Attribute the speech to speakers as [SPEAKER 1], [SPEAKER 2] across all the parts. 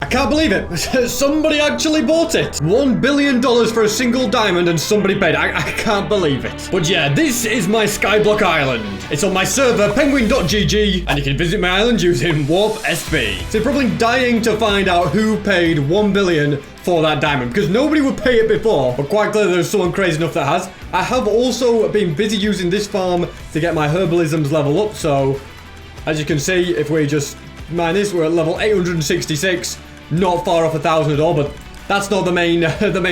[SPEAKER 1] I can't believe it. Somebody actually bought it. $1 billion for a single diamond and somebody paid. I can't believe it. But yeah, this is my Skyblock Island. It's on my server, penguin.gg, and you can visit my island using Warp SB. So you're probably dying to find out who paid $1 billion for that diamond, because nobody would pay it before, but quite clearly there's someone crazy enough that has. I have also been busy using this farm to get my herbalisms level up, so as you can see, if we just mine this, we're at level 866. Not far off 1,000 at all, but that's not the main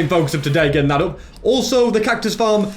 [SPEAKER 1] focus of today, getting that up. Also, the cactus farm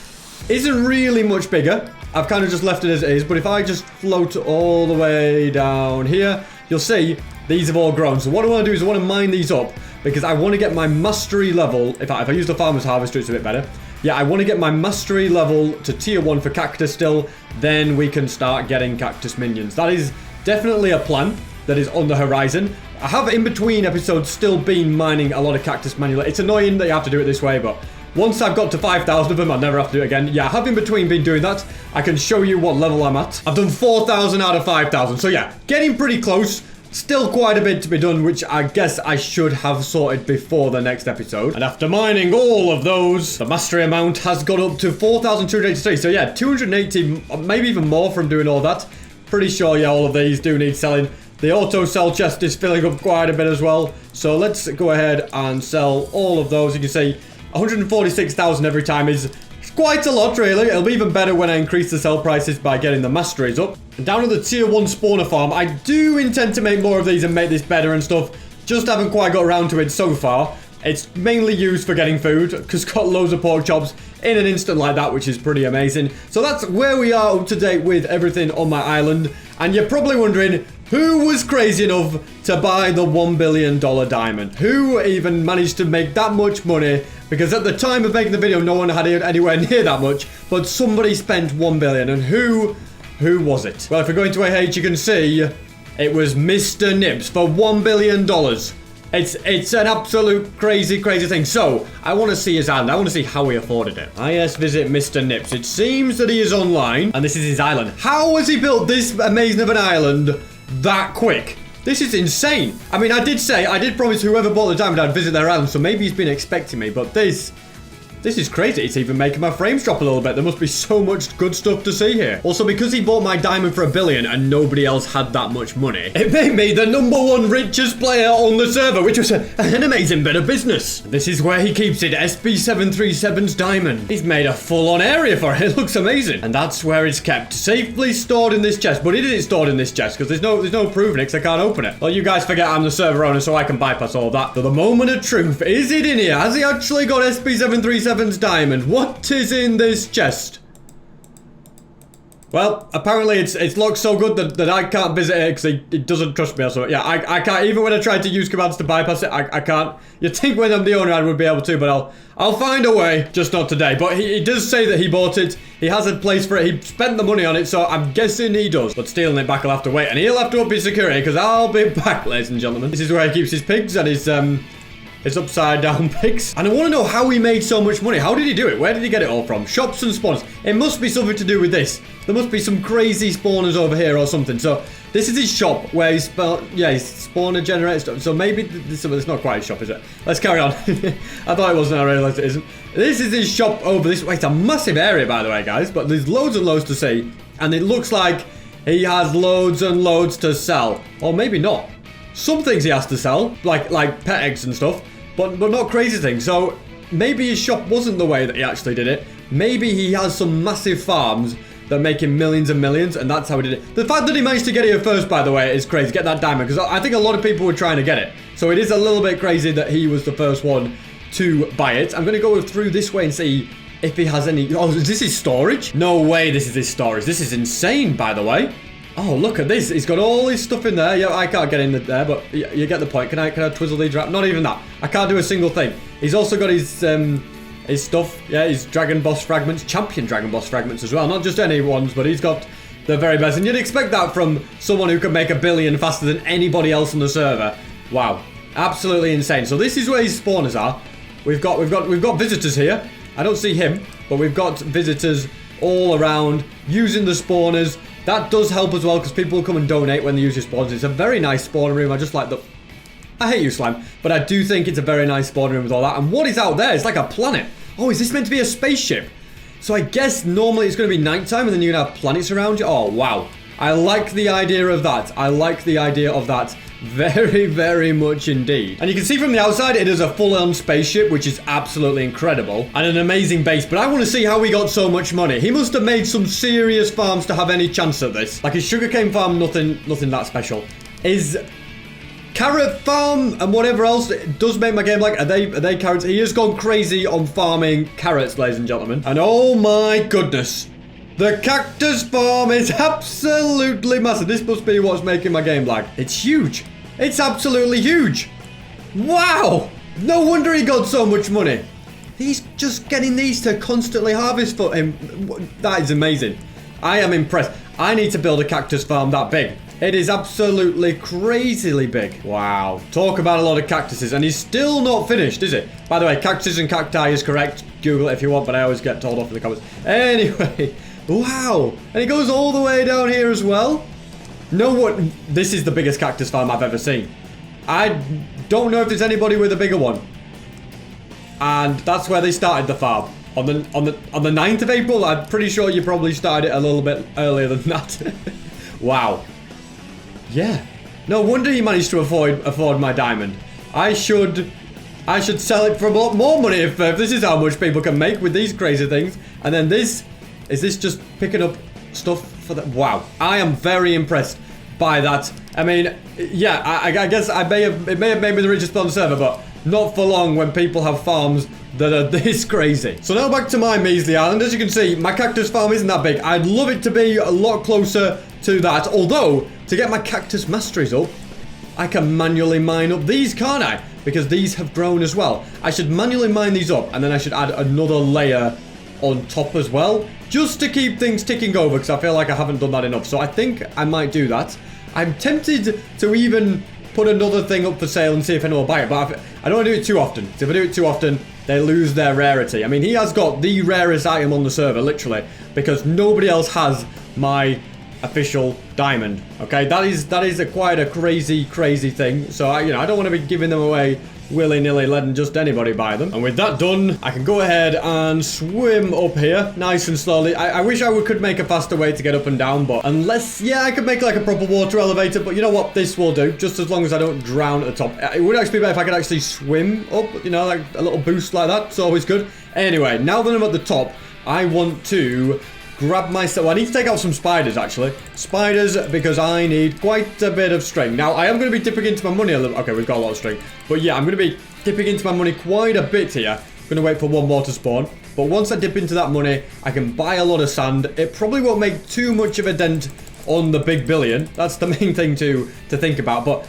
[SPEAKER 1] isn't really much bigger. I've kind of just left it as it is, but if I just float all the way down here, you'll see these have all grown. So what I want to do is I want to mine these up because I want to get my mastery level. In fact, if I use the farmer's harvester, it's a bit better. Yeah, I want to get my mastery level to tier 1 for cactus still. Then we can start getting cactus minions. That is definitely a plan that is on the horizon. I have in between episodes still been mining a lot of cactus manually. It's annoying that you have to do it this way, but once I've got to 5,000 of them, I'll never have to do it again. Yeah, I have in between been doing that. I can show you what level I'm at. I've done 4,000 out of 5,000. So yeah, getting pretty close. Still quite a bit to be done, which I guess I should have sorted before the next episode. And after mining all of those, the mastery amount has got up to 4,283. So yeah, 280, maybe even more from doing all that. Pretty sure, yeah, all of these do need selling. The auto sell chest is filling up quite a bit as well. So let's go ahead and sell all of those. You can see 146,000 every time is quite a lot, really. It'll be even better when I increase the sell prices by getting the masteries up. And down at the tier 1 spawner farm, I do intend to make more of these and make this better and stuff. Just haven't quite got around to it so far. It's mainly used for getting food, because got loads of pork chops in an instant like that, which is pretty amazing. So that's where we are up to date with everything on my island. And you're probably wondering, who was crazy enough to buy the $1 billion diamond? Who even managed to make that much money? Because at the time of making the video, no one had anywhere near that much. But somebody spent $1 billion. And who was it? Well, if we go into AH, you can see it was Mr. Nips for $1 billion. It's an absolute crazy thing. So, I want to see his island. I want to see how he afforded it. Yes, visit Mr. Nips. It seems that he is online, and this is his island. How has he built this amazing of an island that quick? This is insane. I mean, I did promise whoever bought the diamond I'd visit their island, so maybe he's been expecting me, but this is crazy. It's even making my frames drop a little bit. There must be so much good stuff to see here. Also, because he bought my diamond for $1 billion and nobody else had that much money, it made me the #1 richest player on the server, which was an amazing bit of business. This is where he keeps it, SB737's diamond. He's made a full-on area for it. It looks amazing. And that's where it's kept, safely stored in this chest. But it isn't stored in this chest because there's no proving it because I can't open it. Well, you guys forget I'm the server owner, so I can bypass all that. So the moment of truth, is it in here? Has he actually got SB737's diamond? What is in this chest? Well, apparently it's locked so good that I can't visit it because it doesn't trust me or something. Yeah, I can't. Even when I tried to use commands to bypass it, I can't. You'd think when I'm the owner I would be able to, but I'll find a way. Just not today. But he does say that he bought it. He has a place for it. He spent the money on it, so I'm guessing he does. But stealing it back, I'll have to wait. And he'll have to up his security because I'll be back, ladies and gentlemen. This is where he keeps his pigs and his upside down pigs. And I want to know how he made so much money. How did he do it? Where did he get it all from? Shops and spawners. It must be something to do with this. There must be some crazy spawners over here or something. So this is his shop where he's spawner generator stuff. So maybe it's not quite his shop, is it? Let's carry on. I thought it wasn't. I realized it isn't. This is his shop over this way. It's a massive area, by the way, guys. But there's loads and loads to see. And it looks like he has loads and loads to sell. Or maybe not. Some things he has to sell, like pet eggs and stuff, but not crazy things. So maybe his shop wasn't the way that he actually did it. Maybe he has some massive farms that make him millions and millions, and that's how he did it. The fact that he managed to get here first, by the way, is crazy. Get that diamond, because I think a lot of people were trying to get it. So it is a little bit crazy that he was the first one to buy it. I'm going to go through this way and see if he has any... Oh, is this his storage? No way this is his storage. This is insane, by the way. Oh, look at this. He's got all his stuff in there. Yeah, I can't get in there, but you get the point. Can I twizzle these around? Not even that. I can't do a single thing. He's also got his stuff. Yeah, his Dragon Boss fragments. Champion Dragon Boss fragments as well. Not just any ones, but he's got the very best. And you'd expect that from someone who can make $1 billion faster than anybody else on the server. Wow. Absolutely insane. So this is where his spawners are. We've got visitors here. I don't see him, but we've got visitors all around using the spawners. That does help as well because people will come and donate when they use your spawners. It's a very nice spawner room. I just like the I hate you, slime. But I do think it's a very nice spawn room with all that. And what is out there? It's like a planet. Oh, is this meant to be a spaceship? So I guess normally it's going to be nighttime and then you're going to have planets around you. Oh, wow. I like the idea of that. I like the idea of that very, very much indeed. And you can see from the outside, it is a full-on spaceship, which is absolutely incredible. And an amazing base. But I want to see how he got so much money. He must have made some serious farms to have any chance at this. Like his sugarcane farm, nothing that special. His carrot farm and whatever else it does make my game like, are they carrots? He has gone crazy on farming carrots, ladies and gentlemen. And oh my goodness. The cactus farm is absolutely massive. This must be what's making my game lag. It's huge. It's absolutely huge. Wow. No wonder he got so much money. He's just getting these to constantly harvest for him. That is amazing. I am impressed. I need to build a cactus farm that big. It is absolutely crazily big. Wow. Talk about a lot of cactuses. And he's still not finished, is it? By the way, cactus and cacti is correct. Google it if you want, but I always get told off in the comments. Anyway. Wow. And it goes all the way down here as well. No, what? This is the biggest cactus farm I've ever seen. I don't know if there's anybody with a bigger one. And that's where they started the farm. On the 9th of April, I'm pretty sure you probably started it a little bit earlier than that. Wow. Yeah. No wonder he managed to afford my diamond. I should sell it for a lot more money if this is how much people can make with these crazy things. And then this, is this just picking up stuff for that? Wow. I am very impressed by that. I mean, yeah, I guess it may have made me the richest on the server, but not for long when people have farms that are this crazy. So now back to my measly island. As you can see, my cactus farm isn't that big. I'd love it to be a lot closer to that. Although, to get my cactus masteries up, I can manually mine up these, can't I? Because these have grown as well. I should manually mine these up, and then I should add another layer on top as well, just to keep things ticking over, because I feel like I haven't done that enough. So I think I might do that. I'm tempted to even put another thing up for sale and see if anyone will buy it, but I don't want to do it too often. If I do it too often, they lose their rarity. I mean, he has got the rarest item on the server, literally, because nobody else has my official diamond. Okay, that is quite a crazy thing. So I don't want to be giving them away willy-nilly, letting just anybody buy them. And with that done, I can go ahead and swim up here nice and slowly. I wish I could make a faster way to get up and down, but unless, yeah, I could make like a proper water elevator, but you know what, this will do, just as long as I don't drown at the top. It would actually be better if I could actually swim up, you know, like a little boost like that. It's always good. Anyway, now that I'm at the top, I want to grab myself. Well, I need to take out some spiders, actually. Spiders, because I need quite a bit of string. Now, I am going to be dipping into my money a little. Okay, we've got a lot of string. But yeah, I'm going to be dipping into my money quite a bit here. I'm going to wait for one more to spawn. But once I dip into that money, I can buy a lot of sand. It probably won't make too much of a dent on the big billion. That's the main thing to think about. But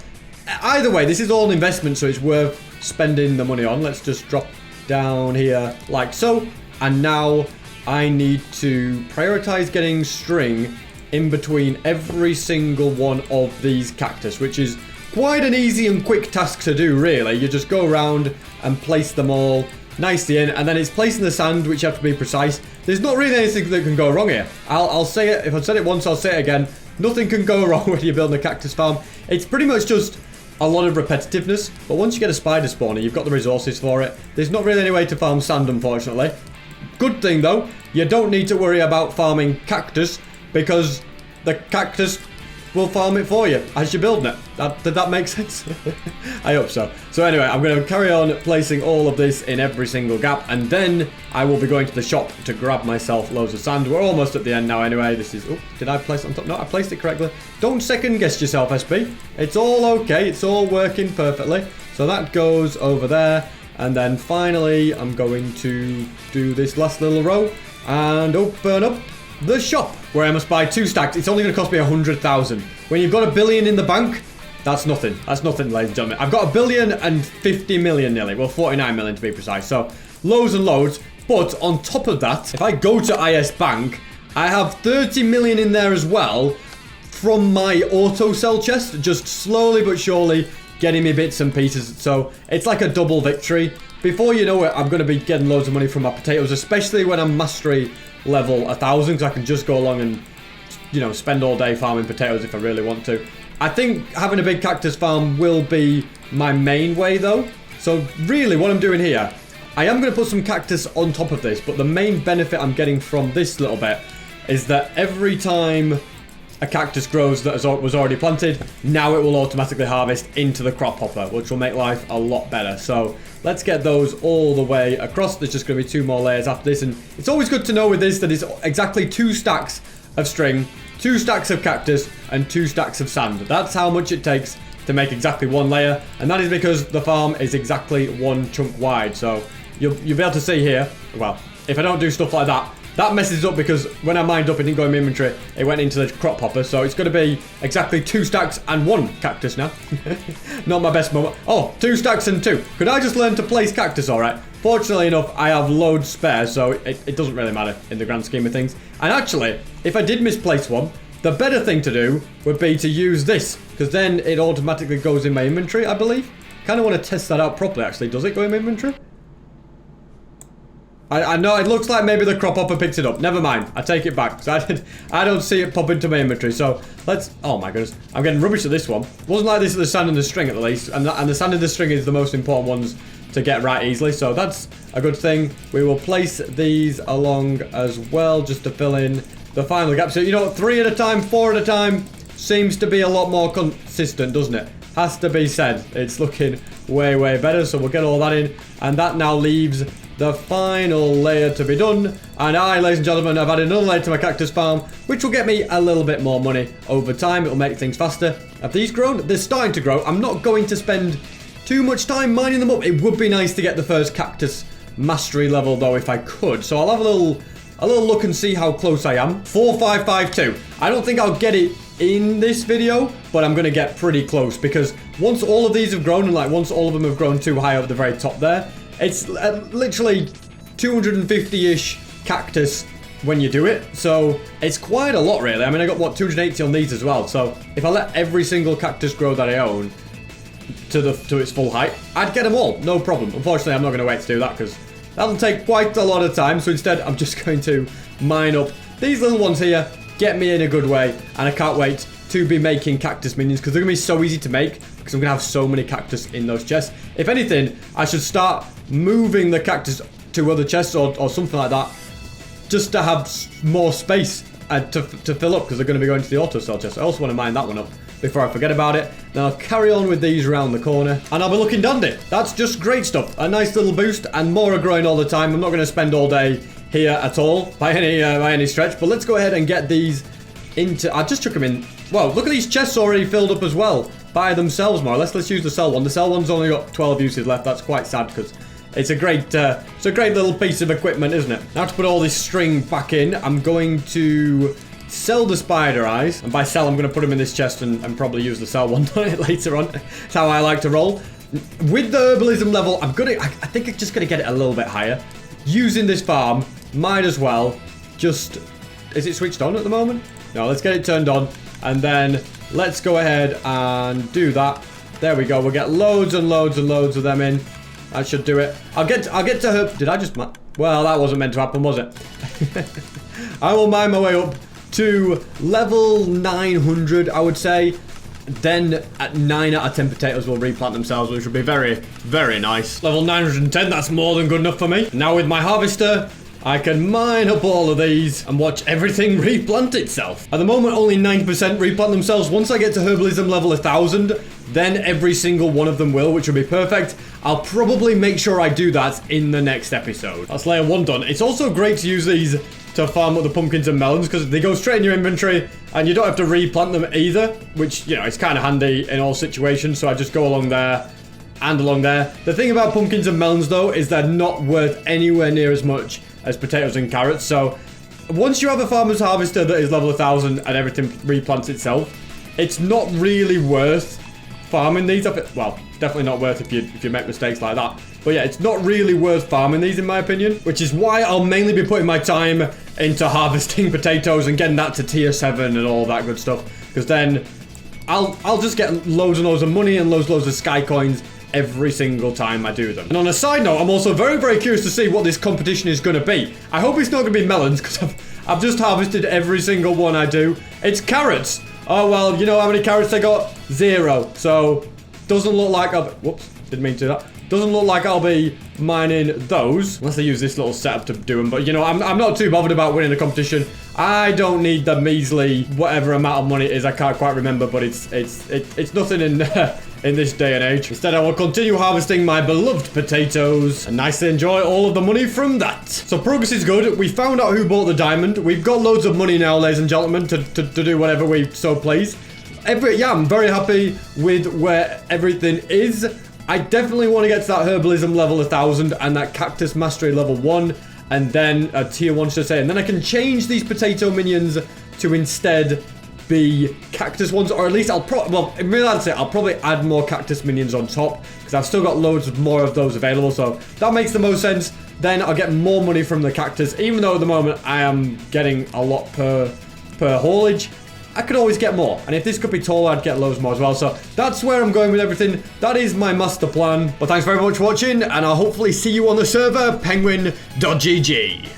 [SPEAKER 1] either way, this is all an investment, so it's worth spending the money on. Let's just drop down here like so. And now I need to prioritize getting string in between every single one of these cactus, which is quite an easy and quick task to do, really. You just go around and place them all nicely in, and then it's placing the sand, which you have to be precise. There's not really anything that can go wrong here. I'll say it. If I've said it once, I'll say it again. Nothing can go wrong when you're building a cactus farm. It's pretty much just a lot of repetitiveness, but once you get a spider spawner, you've got the resources for it. There's not really any way to farm sand, unfortunately. Good thing though, you don't need to worry about farming cactus, because the cactus will farm it for you as you're building it. Did that make sense? I hope so. So anyway, I'm going to carry on placing all of this in every single gap, and then I will be going to the shop to grab myself loads of sand. We're almost at the end now anyway. This is, oh, did I place it on top? No, I placed it correctly. Don't second guess yourself, SB. It's all okay. It's all working perfectly. So that goes over there. And then finally, I'm going to do this last little row and open up the shop, where I must buy 2 stacks. It's only going to cost me 100,000. When you've got $1 billion in the bank, that's nothing. That's nothing, ladies and gentlemen. I've got $1 billion and 50 million nearly. Well, 49 million to be precise. So loads and loads. But on top of that, if I go to IS Bank, I have 30 million in there as well from my auto sell chest, just slowly but surely getting me bits and pieces. So it's like a double victory. Before you know it, I'm going to be getting loads of money from my potatoes, especially when I'm mastery level 1,000, because I can just go along and, you know, spend all day farming potatoes if I really want to. I think having a big cactus farm will be my main way though. So really what I'm doing here, I am going to put some cactus on top of this, but the main benefit I'm getting from this little bit is that every time a cactus grows that was already planted, now it will automatically harvest into the crop hopper, which will make life a lot better. So let's get those all the way across. There's just going to be 2 more layers after this, and it's always good to know with this that it's exactly 2 stacks of string, 2 stacks of cactus, and 2 stacks of sand. That's how much it takes to make exactly 1 layer, and that is because the farm is exactly 1 chunk wide. So you'll be able to see here, well, if I don't do stuff like that, that messes up because when I mined up, it didn't go in my inventory. It went into the crop hopper. So it's going to be exactly 2 stacks and 1 cactus now. Not my best moment. Oh, 2 stacks and 2. Could I just learn to place cactus all right? Fortunately enough, I have loads spare, so it doesn't really matter in the grand scheme of things. And actually, if I did misplace one, the better thing to do would be to use this, because then it automatically goes in my inventory, I believe. Kind of want to test that out properly, actually. Does it go in my inventory? I know it looks like maybe the crop hopper picked it up. Never mind. I take it back. Because I don't see it pop into my inventory. So let's... Oh my goodness. I'm getting rubbish at this one. Wasn't like this at the sand and the string at least. And the sand and the string is the most important ones to get right easily. So that's a good thing. We will place these along as well just to fill in the final gap. So, you know, 3 at a time, 4 at a time seems to be a lot more consistent, doesn't it? Has to be said. It's looking way, way better. So we'll get all that in. And that now leaves the final layer to be done. And I, ladies and gentlemen, have added another layer to my cactus farm, which will get me a little bit more money over time. It'll make things faster. Have these grown? They're starting to grow. I'm not going to spend too much time mining them up. It would be nice to get the first cactus mastery level though if I could. So I'll have a little look and see how close I am. 4552. I don't think I'll get it in this video, but I'm going to get pretty close because once all of these have grown and like once all of them have grown too high up the very top there, it's literally 250-ish cactus when you do it. So it's quite a lot really. I mean, I got what 280 on these as well. So if I let every single cactus grow that I own to its full height, I'd get them all, no problem. Unfortunately, I'm not going to wait to do that because that'll take quite a lot of time. So instead, I'm just going to mine up these little ones here, get me in a good way, and I can't wait to be making cactus minions because they're going to be so easy to make because I'm going to have so many cactus in those chests. If anything, I should start moving the cactus to other chests or something like that just to have more space to fill up because they're going to be going to the auto cell chest. I also want to mine that one up before I forget about it. Then I'll carry on with these around the corner and I'll be looking dandy. That's just great stuff. A nice little boost and more are growing all the time. I'm not going to spend all day here at all by any stretch, but let's go ahead and get these into... I just chuck them in. Well, look at these chests already filled up as well by themselves more or less. Let's use the cell one. The cell one's only got 12 uses left. That's quite sad because it's a great little piece of equipment, isn't it? Now to put all this string back in, I'm going to sell the spider eyes. And by sell, I'm going to put them in this chest and probably use the cell one later on. That's how I like to roll. With the herbalism level, I think I'm just going to get it a little bit higher. Using this farm, might as well just... Is it switched on at the moment? No, let's get it turned on. And then let's go ahead and do that. There we go. We'll get loads and loads and loads of them in. That should do it. I'll get to her. Did I just... Well, that wasn't meant to happen, was it? I will mine my way up to level 900, I would say. Then at 9 out of 10 potatoes will replant themselves, which will be very, very nice. Level 910, that's more than good enough for me. Now with my harvester, I can mine up all of these and watch everything replant itself. At the moment, only 9% replant themselves. Once I get to herbalism level 1000, then every single one of them will, which will be perfect. I'll probably make sure I do that in the next episode. That's layer 1 done. It's also great to use these to farm up the pumpkins and melons because they go straight in your inventory and you don't have to replant them either, which, you know, it's kind of handy in all situations. So I just go along there and along there. The thing about pumpkins and melons, though, is they're not worth anywhere near as much as potatoes and carrots. So once you have a farmer's harvester that is level 1000 and everything replants itself, it's not really worth farming these up. Well, definitely not worth if you make mistakes like that. But yeah, it's not really worth farming these in my opinion, which is why I'll mainly be putting my time into harvesting potatoes and getting that to tier 7 and all that good stuff. Because then I'll just get loads and loads of money and loads of sky coins every single time I do them. And on a side note, I'm also very, very curious to see what this competition is going to be. I hope it's not going to be melons because I've just harvested every single one I do. It's carrots. Oh, well, you know how many carrots I got? 0. So doesn't look like I'll... Whoops, didn't mean to do that. Doesn't look like I'll be mining those. Unless I use this little setup to do them. But, you know, I'm not too bothered about winning the competition. I don't need the measly whatever amount of money it is. I can't quite remember, but it's nothing in in this day and age. Instead, I will continue harvesting my beloved potatoes and nicely enjoy all of the money from that. So progress is good. We found out who bought the diamond. We've got loads of money now, ladies and gentlemen, to do whatever we so please. Yeah, I'm very happy with where everything is. I definitely want to get to that herbalism level 1000 and that cactus mastery level 1 and then a tier 1 should I say, and then I can change these potato minions to instead be cactus ones, or at least well, in reality I'll probably add more cactus minions on top because I've still got loads more of those available, so that makes the most sense. Then I'll get more money from the cactus, even though at the moment I am getting a lot per haulage. I could always get more, and if this could be taller, I'd get loads more as well. So that's where I'm going with everything. That is my master plan. But thanks very much for watching, and I'll hopefully see you on the server, penguin.gg.